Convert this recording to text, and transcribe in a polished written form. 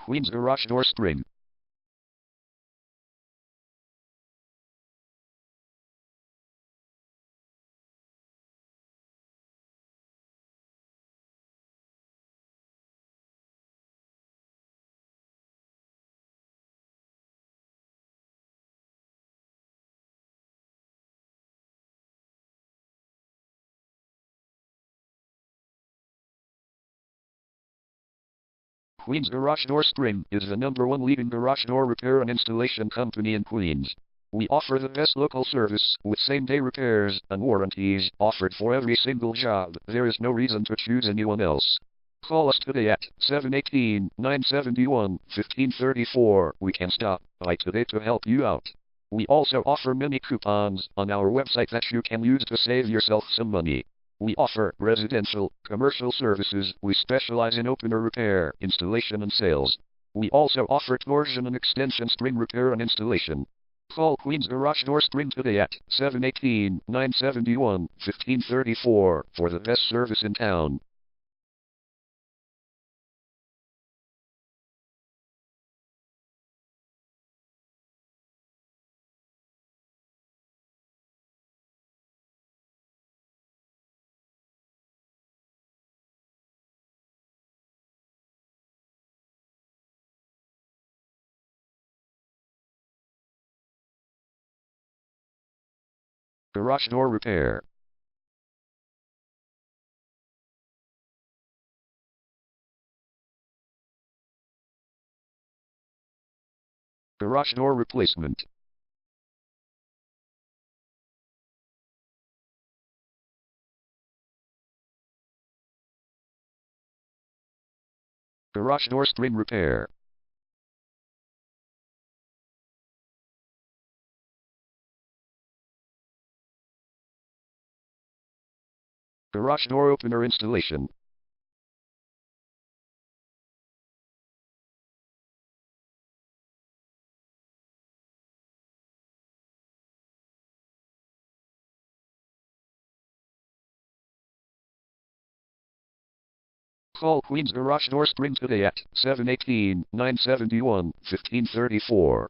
Queen's Garage Door Spring. Queen's Garage Door Spring is the #1 leading garage door repair and installation company in Queens. We offer the best local service with same-day repairs and warranties offered for every single job. There is no reason to choose anyone else. Call us today at 718-971-1534. We can stop by today to help you out. We also offer many coupons on our website that you can use to save yourself some money. We offer residential, commercial services. We specialize in opener repair, installation and sales. We also offer torsion and extension spring repair and installation. Call Queen's Garage Door Spring today at 718-971-1534 for the best service in town. Garage door repair. Garage door replacement. Garage door spring repair. Garage door opener installation. Call Queen's Garage Door Spring today at 718-971-1534.